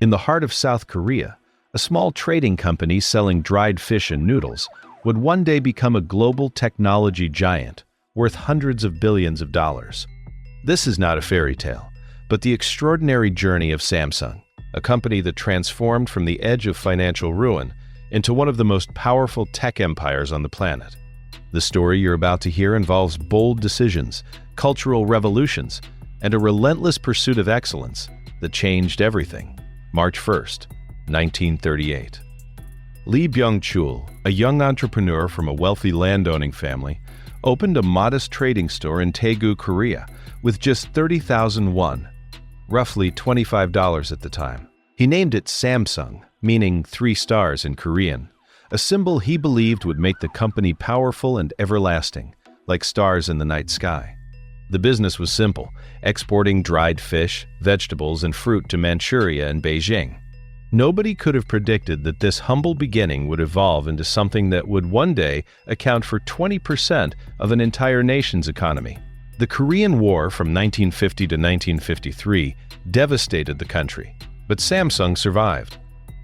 In the heart of South Korea, a small trading company selling dried fish and noodles would one day become a global technology giant worth hundreds of billions of dollars. This is not a fairy tale, but the extraordinary journey of Samsung, a company that transformed from the edge of financial ruin into one of the most powerful tech empires on the planet. The story you're about to hear involves bold decisions, cultural revolutions, and a relentless pursuit of excellence that changed everything. March 1st, 1938. Lee Byung-chul, a young entrepreneur from a wealthy landowning family, opened a modest trading store in Daegu, Korea, with just 30,000 won, roughly $25 at the time. He named it Samsung, meaning 3 stars in Korean, a symbol he believed would make the company powerful and everlasting, like stars in the night sky. The business was simple, exporting dried fish, vegetables, and fruit to Manchuria and Beijing. Nobody could have predicted that this humble beginning would evolve into something that would one day account for 20% of an entire nation's economy. The Korean War from 1950 to 1953 devastated the country, but Samsung survived.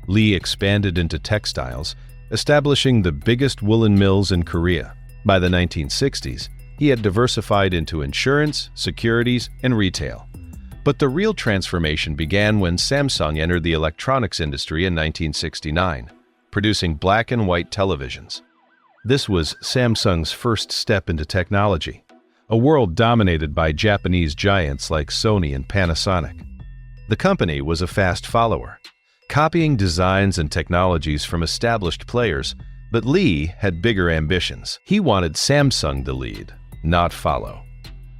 Lee expanded into textiles, establishing the biggest woolen mills in Korea. By the 1960s, he had diversified into insurance, securities, and retail. But the real transformation began when Samsung entered the electronics industry in 1969, producing black and white televisions. This was Samsung's first step into technology, a world dominated by Japanese giants like Sony and Panasonic. The company was a fast follower, copying designs and technologies from established players, but Lee had bigger ambitions. He wanted Samsung to lead, not follow.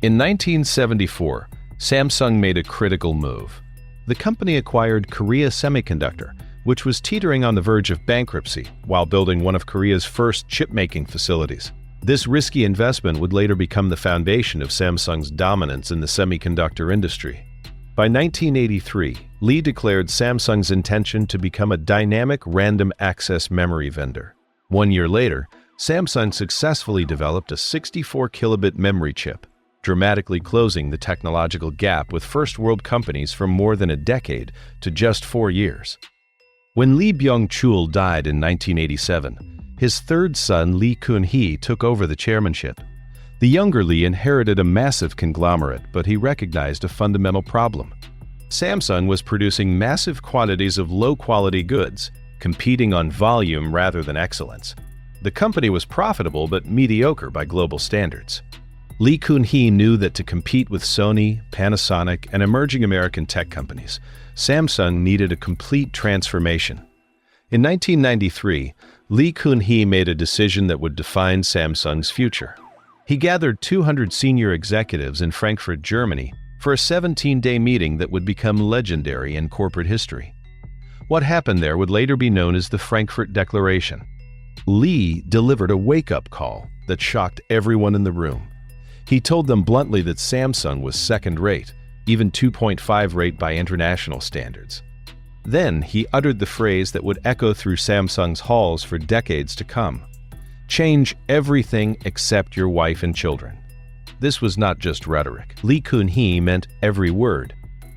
In 1974, Samsung made a critical move. The company acquired Korea Semiconductor, which was teetering on the verge of bankruptcy while building one of Korea's first chip-making facilities. This risky investment would later become the foundation of Samsung's dominance in the semiconductor industry. By 1983, Lee declared Samsung's intention to become a dynamic random access memory vendor. 1 year later, Samsung successfully developed a 64-kilobit memory chip, dramatically closing the technological gap with first-world companies from more than a decade to just 4 years. When Lee Byung-chul died in 1987, his third son, Lee Kun-hee, took over the chairmanship. The younger Lee inherited a massive conglomerate, but he recognized a fundamental problem. Samsung was producing massive quantities of low-quality goods, competing on volume rather than excellence. The company was profitable but mediocre by global standards. Lee Kun-hee knew that to compete with Sony, Panasonic, and emerging American tech companies, Samsung needed a complete transformation. In 1993, Lee Kun-hee made a decision that would define Samsung's future. He gathered 200 senior executives in Frankfurt, Germany, for a 17-day meeting that would become legendary in corporate history. What happened there would later be known as the Frankfurt Declaration. Lee delivered a wake-up call that shocked everyone in the room. He told them bluntly that Samsung was second-rate, even 2.5 rate by international standards. Then he uttered the phrase that would echo through Samsung's halls for decades to come: "Change everything except your wife and children." This was not just rhetoric. Lee Kun-hee meant every word.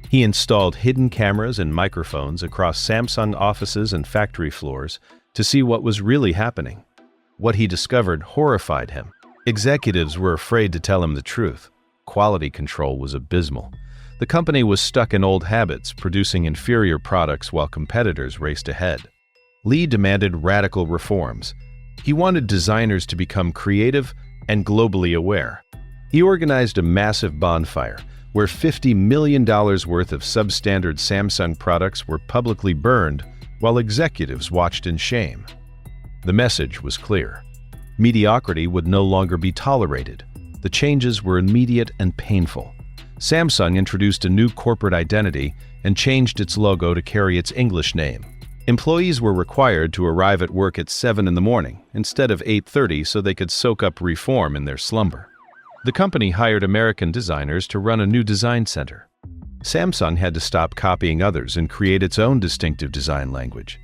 He installed hidden cameras and microphones across Samsung offices and factory floors to see what was really happening. What he discovered horrified him. Executives were afraid to tell him the truth. Quality control was abysmal. The company was stuck in old habits, producing inferior products while competitors raced ahead. Lee demanded radical reforms. He wanted designers to become creative and globally aware. He organized a massive bonfire where $50 million worth of substandard Samsung products were publicly burned while executives watched in shame. The message was clear. Mediocrity would no longer be tolerated. The changes were immediate and painful. Samsung introduced a new corporate identity and changed its logo to carry its English name. Employees were required to arrive at work at 7 in the morning instead of 8:30 so they could soak up reform in their slumber. The company hired American designers to run a new design center. Samsung had to stop copying others and create its own distinctive design language.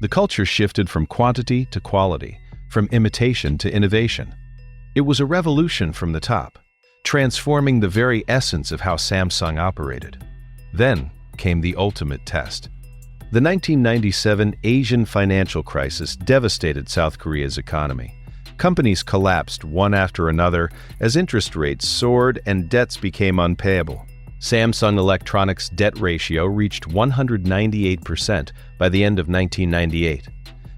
The culture shifted from quantity to quality, from imitation to innovation. It was a revolution from the top, transforming the very essence of how Samsung operated. Then came the ultimate test. The 1997 Asian financial crisis devastated South Korea's economy. Companies collapsed one after another as interest rates soared and debts became unpayable. Samsung Electronics' debt ratio reached 198% by the end of 1998.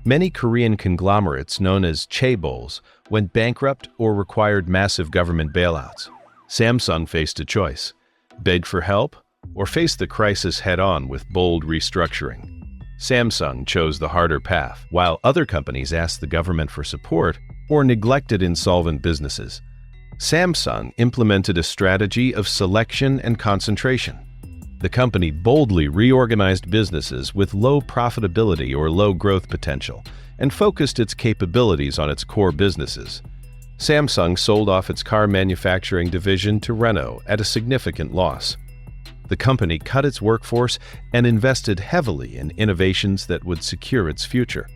Many Korean conglomerates known as chaebols went bankrupt or required massive government bailouts. Samsung faced a choice: beg for help or face the crisis head-on with bold restructuring. Samsung chose the harder path, while other companies asked the government for support or neglected insolvent businesses. Samsung implemented a strategy of selection and concentration. The company boldly reorganized businesses with low profitability or low growth potential and focused its capabilities on its core businesses. Samsung sold off its car manufacturing division to Renault at a significant loss. The company cut its workforce and invested heavily in innovations that would secure its future.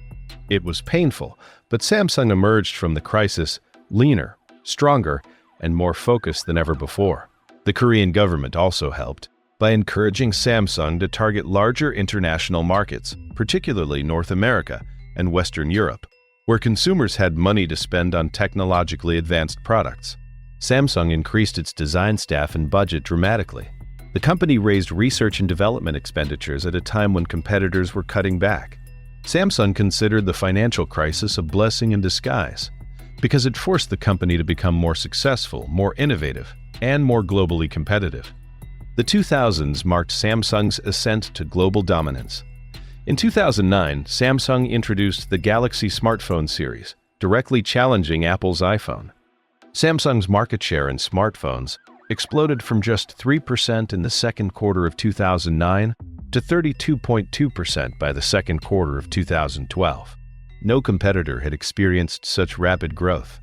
It was painful, but Samsung emerged from the crisis leaner, stronger, and more focused than ever before. The Korean government also helped by encouraging Samsung to target larger international markets, particularly North America and Western Europe, where consumers had money to spend on technologically advanced products. Samsung increased its design staff and budget dramatically. The company raised research and development expenditures at a time when competitors were cutting back. Samsung considered the financial crisis a blessing in disguise because it forced the company to become more successful, more innovative, and more globally competitive. The 2000s marked Samsung's ascent to global dominance. In 2009, Samsung introduced the Galaxy smartphone series, directly challenging Apple's iPhone. Samsung's market share in smartphones exploded from just 3% in the second quarter of 2009 to 32.2% by the second quarter of 2012. No competitor had experienced such rapid growth.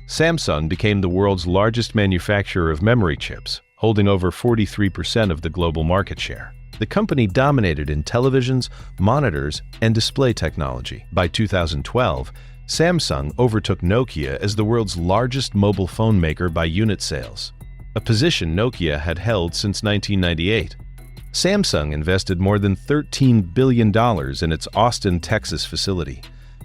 Samsung became the world's largest manufacturer of memory chips, holding over 43% of the global market share. The company dominated in televisions, monitors, and display technology. By 2012, Samsung overtook Nokia as the world's largest mobile phone maker by unit sales, a position Nokia had held since 1998. Samsung invested more than $13 billion in its Austin, Texas facility,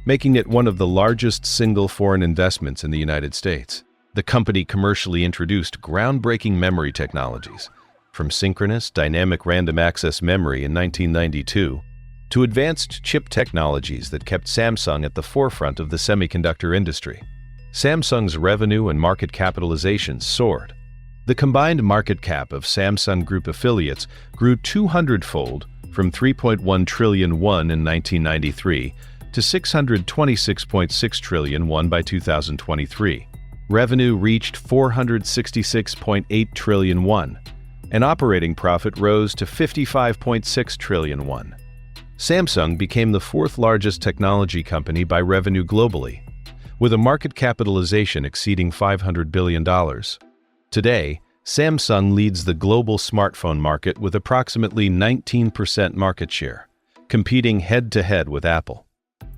making it one of the largest single foreign investments in the United States. The company commercially introduced groundbreaking memory technologies, from synchronous dynamic random access memory in 1992 to advanced chip technologies that kept Samsung at the forefront of the semiconductor industry. Samsung's revenue and market capitalization soared. The combined market cap of Samsung Group affiliates grew 200-fold from 3.1 trillion won in 1993 to 626.6 trillion won by 2023. Revenue reached 466.8 trillion won, and operating profit rose to 55.6 trillion won. Samsung became the fourth largest technology company by revenue globally, with a market capitalization exceeding $500 billion. Today, Samsung leads the global smartphone market with approximately 19% market share, competing head-to-head with Apple.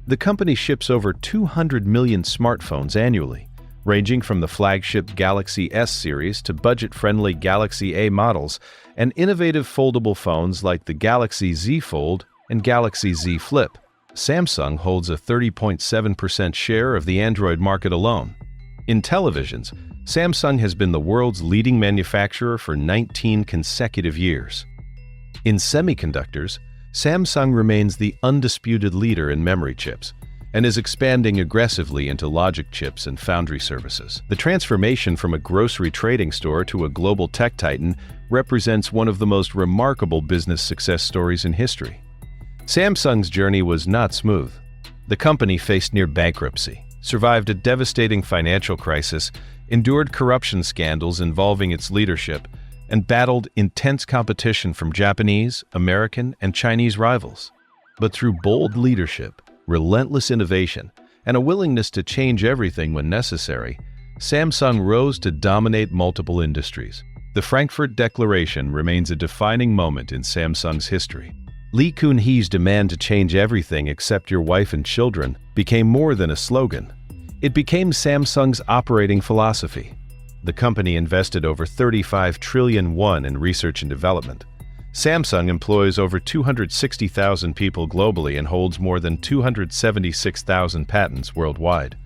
The company ships over 200 million smartphones annually, ranging from the flagship Galaxy S series to budget-friendly Galaxy A models and innovative foldable phones like the Galaxy Z Fold and Galaxy Z Flip. Samsung holds a 30.7% share of the Android market alone. In televisions, Samsung has been the world's leading manufacturer for 19 consecutive years. In semiconductors, Samsung remains the undisputed leader in memory chips and is expanding aggressively into logic chips and foundry services. The transformation from a grocery trading store to a global tech titan represents one of the most remarkable business success stories in history. Samsung's journey was not smooth. The company faced near bankruptcy, survived a devastating financial crisis, endured corruption scandals involving its leadership, and battled intense competition from Japanese, American, and Chinese rivals. But through bold leadership, relentless innovation, and a willingness to change everything when necessary, Samsung rose to dominate multiple industries. The Frankfurt Declaration remains a defining moment in Samsung's history. Lee Kun-hee's demand to change everything except your wife and children became more than a slogan. It became Samsung's operating philosophy. The company invested over 35 trillion won in research and development, Samsung employs over 260,000 people globally and holds more than 276,000 patents worldwide.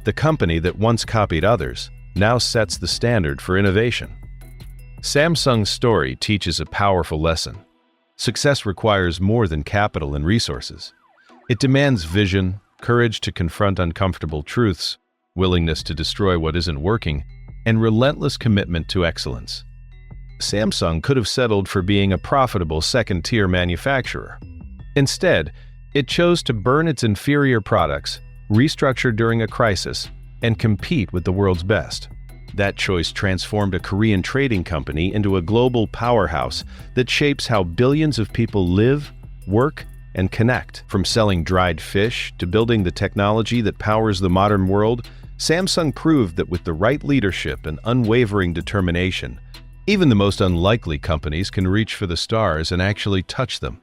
The company that once copied others now sets the standard for innovation. Samsung's story teaches a powerful lesson. Success requires more than capital and resources. It demands vision, courage to confront uncomfortable truths, willingness to destroy what isn't working, and relentless commitment to excellence. Samsung could have settled for being a profitable second-tier manufacturer. Instead, it chose to burn its inferior products, restructure during a crisis, and compete with the world's best. That choice transformed a Korean trading company into a global powerhouse that shapes how billions of people live, work, and connect. From selling dried fish to building the technology that powers the modern world, Samsung proved that with the right leadership and unwavering determination, even the most unlikely companies can reach for the stars and actually touch them.